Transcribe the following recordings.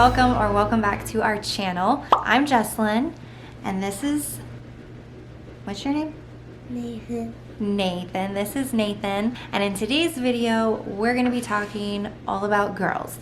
welcome back to our channel. I'm Jesslyn, and this is, what's your name? Nathan. This is Nathan, and in today's video, we're going to be talking all about girls.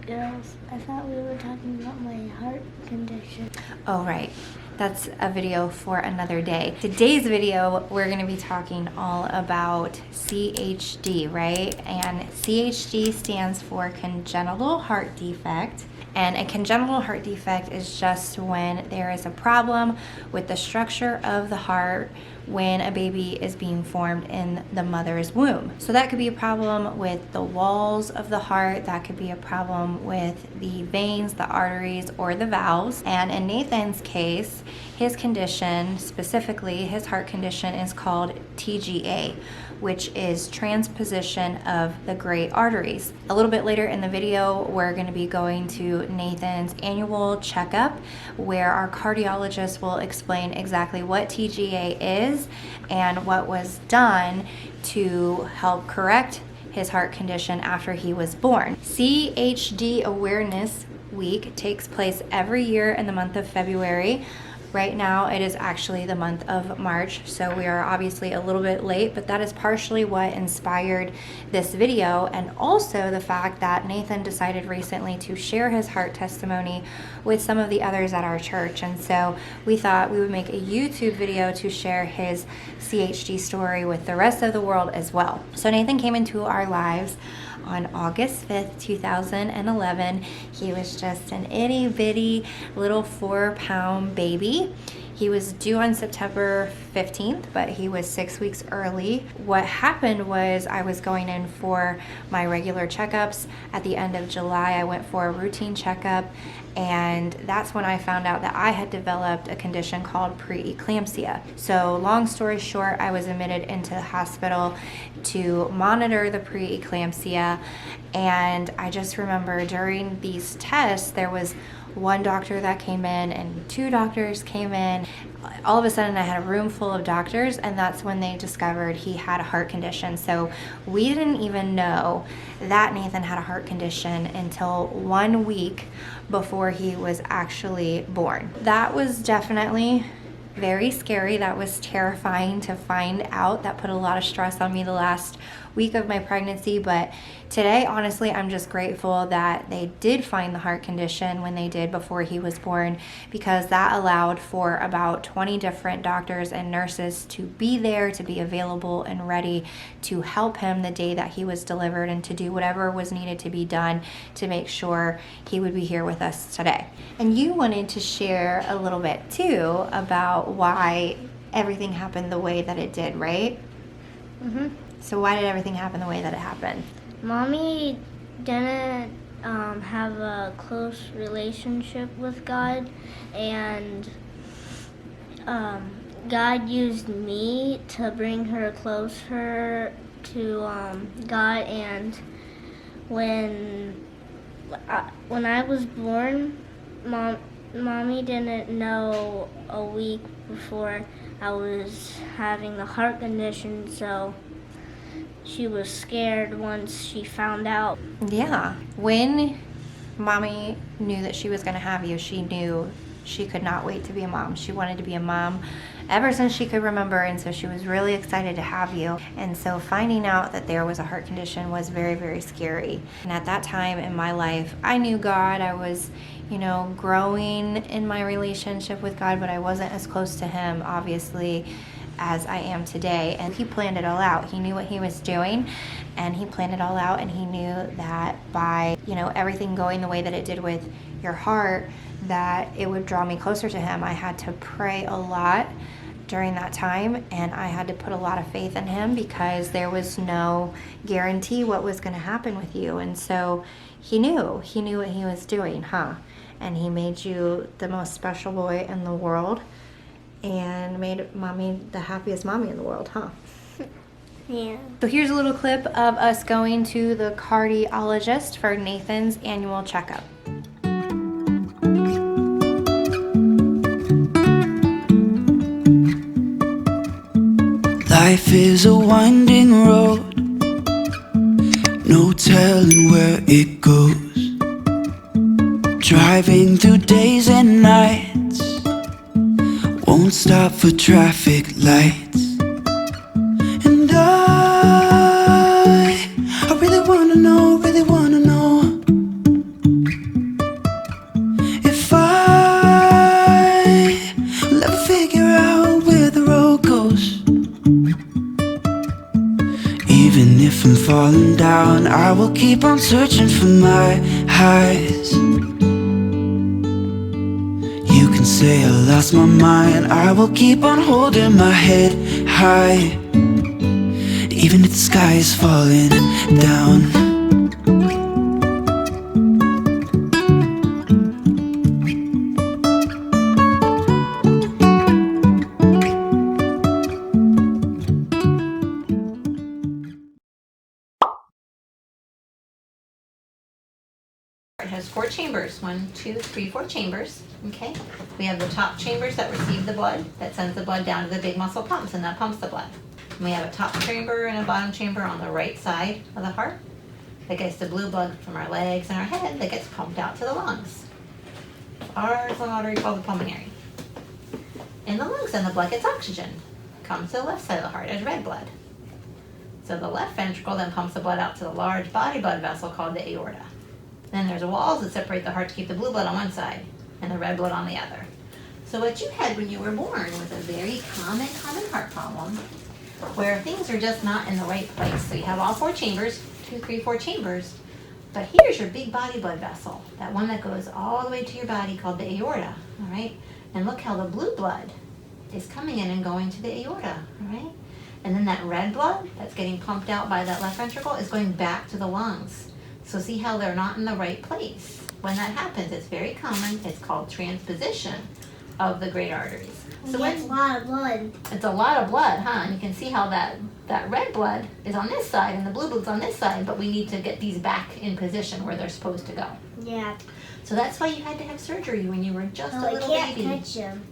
Girls, I thought we were talking about my heart condition. Oh, right. That's a video for another day. Today's video, we're going to be talking all about CHD, right? And CHD stands for congenital heart defect. And a congenital heart defect is just when there is a problem with the structure of the heart when a baby is being formed in the mother's womb. So that could be a problem with the walls of the heart, that could be a problem with the veins, the arteries, or the valves. And in Nathan's case, his condition, specifically his heart condition, is called TGA, which is transposition of the great arteries. A little bit later in the video, we're going to be going to Nathan's annual checkup, where our cardiologist will explain exactly what TGA is and what was done to help correct his heart condition after he was born. CHD Awareness Week takes place every year in the month of February. Right now, it is actually the month of March, so we are obviously a little bit late, but that is partially what inspired this video, and also the fact that Nathan decided recently to share his heart testimony with some of the others at our church, and so we thought we would make a YouTube video to share his CHD story with the rest of the world as well. So Nathan came into our lives on August 5th, 2011. He was just an itty bitty little 4-pound baby. He was due on September 15th, but he was 6 weeks early. What happened was I was going in for my regular checkups. At the end of July, I went for a routine checkup, and that's when I found out that I had developed a condition called preeclampsia. So long story short, I was admitted into the hospital to monitor the preeclampsia, and I just remember during these tests, there was one doctor that came in and 2 doctors came in. All of a sudden I had a room full of doctors, and that's when they discovered he had a heart condition. So we didn't even know that Nathan had a heart condition until 1 week before he was actually born. That was definitely very scary. That was terrifying to find out. That put a lot of stress on me the last week of my pregnancy, but today, honestly, I'm just grateful that they did find the heart condition when they did before he was born, because that allowed for about 20 different doctors and nurses to be there, to be available and ready to help him the day that he was delivered, and to do whatever was needed to be done to make sure he would be here with us today. And you wanted to share a little bit too about why everything happened the way that it did, right? Mm-hmm. So why did everything happen the way that it happened? Mommy didn't have a close relationship with God, and God used me to bring her closer to God. And when I was born, Mommy didn't know a week before I was having the heart condition, so she was scared once she found out. Yeah. When Mommy knew that she was going to have you, she knew she could not wait to be a mom. She wanted to be a mom ever since she could remember, and so she was really excited to have you. And so finding out that there was a heart condition was very, very scary. And at that time in my life, I knew God. I was, growing in my relationship with God, but I wasn't as close to Him, obviously, as I am today. And He planned it all out. He knew what He was doing, and He planned it all out, and He knew that by, everything going the way that it did with your heart, that it would draw me closer to Him. I had to pray a lot during that time, and I had to put a lot of faith in Him, because there was no guarantee what was going to happen with you. And so He knew what He was doing, and He made you the most special boy in the world, and made Mommy the happiest mommy in the world, Yeah. So here's a little clip of us going to the cardiologist for Nathan's annual checkup. Life is a winding road, no telling where it goes. Driving through days and nights, won't stop for traffic lights. And I really wanna know, if I will ever figure out where the road goes. Even if I'm falling down, I will keep on searching for my highs. You can say I lost my mind, I will keep on holding my head high, even if the sky is falling down. It has 4 chambers, 1, 2, 3, 4 chambers, okay? We have the top chambers that receive the blood, that sends the blood down to the big muscle pumps, and that pumps the blood. And we have a top chamber and a bottom chamber on the right side of the heart that gets the blue blood from our legs and our head that gets pumped out to the lungs. Ours is an artery called the pulmonary. In the lungs, then the blood gets oxygen, comes to the left side of the heart as red blood. So the left ventricle then pumps the blood out to the large body blood vessel called the aorta. Then there's walls that separate the heart to keep the blue blood on one side and the red blood on the other. So what you had when you were born was a very common heart problem where things are just not in the right place. So you have all 4 chambers, 2, 3, 4 chambers, but here's your big body blood vessel, that one that goes all the way to your body called the aorta, all right? And look how the blue blood is coming in and going to the aorta, all right? And then that red blood that's getting pumped out by that left ventricle is going back to the lungs. So see how they're not in the right place. When that happens, it's very common. It's called transposition of the great arteries. So That's a lot of blood. it's a lot of blood, huh? And you can see how that red blood is on this side and the blue blood's on this side, but we need to get these back in position where they're supposed to go. Yeah. So that's why you had to have surgery when you were just a I little can't baby. touch him.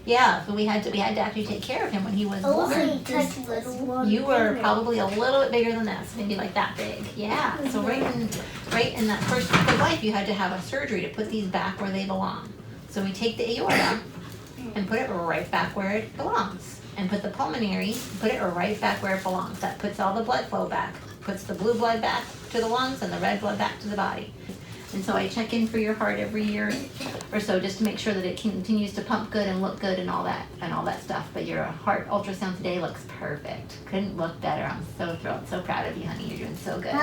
Yeah, so we had to actually take care of him when he was born. Only touch little one. You were probably a little bit bigger than this, maybe like that big. Yeah. So right in that first week of life, you had to have a surgery to put these back where they belong. So we take the aorta and put it right back where it belongs, and put the pulmonary, put it right back where it belongs. That puts all the blood flow back, puts the blue blood back to the lungs and the red blood back to the body. And so I check in for your heart every year or so just to make sure that it continues to pump good and look good and all that stuff. But your heart ultrasound today looks perfect. Couldn't look better. I'm so thrilled, so proud of you, honey. You're doing so good.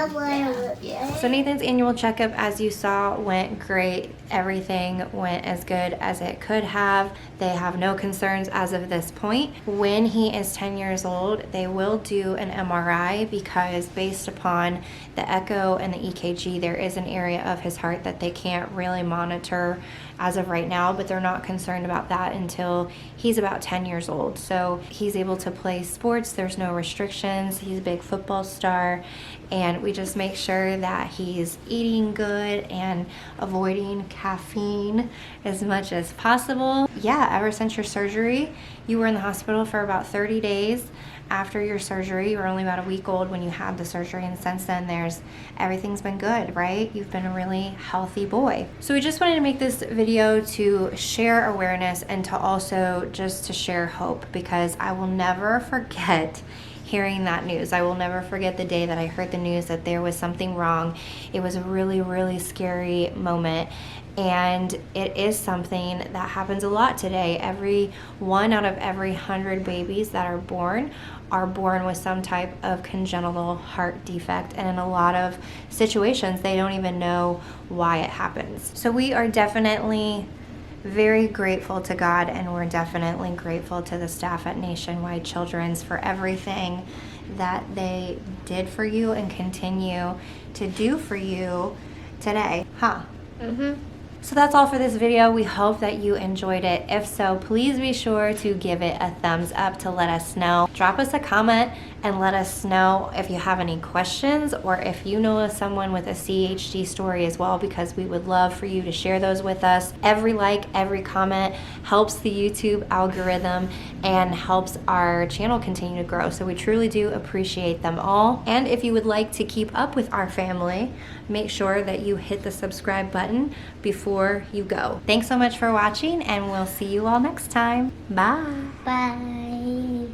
Yeah. So Nathan's annual checkup, as you saw, went great. Everything went as good as it could have. They have no concerns as of this point. When he is 10 years old, they will do an MRI because based upon the echo and the EKG, there is an area of his heart that they can't really monitor as of right now, but they're not concerned about that until he's about 10 years old. So he's able to play sports, there's no restrictions, he's a big football star, and we just make sure that he's eating good and avoiding caffeine as much as possible. Yeah, ever since your surgery, you were in the hospital for about 30 days. After your surgery, you were only about a week old when you had the surgery, and since then everything's been good, right? You've been a really healthy boy. So we just wanted to make this video to share awareness and to also just to share hope, because I will never forget hearing that news. I will never forget the day that I heard the news that there was something wrong. It was a really, really scary moment. And it is something that happens a lot today. Every 1 out of every 100 babies that are born with some type of congenital heart defect. And in a lot of situations, they don't even know why it happens. So we are definitely very grateful to God, and we're definitely grateful to the staff at Nationwide Children's for everything that they did for you and continue to do for you today, huh? So that's all for this video. We hope that you enjoyed it. If so, please be sure to give it a thumbs up to let us know. Drop us a comment and let us know if you have any questions, or if you know of someone with a CHD story as well, because we would love for you to share those with us. Every like, every comment helps the YouTube algorithm and helps our channel continue to grow. So we truly do appreciate them all. And if you would like to keep up with our family, make sure that you hit the subscribe button before before you go. Thanks so much for watching, and we'll see you all next time. Bye. Bye.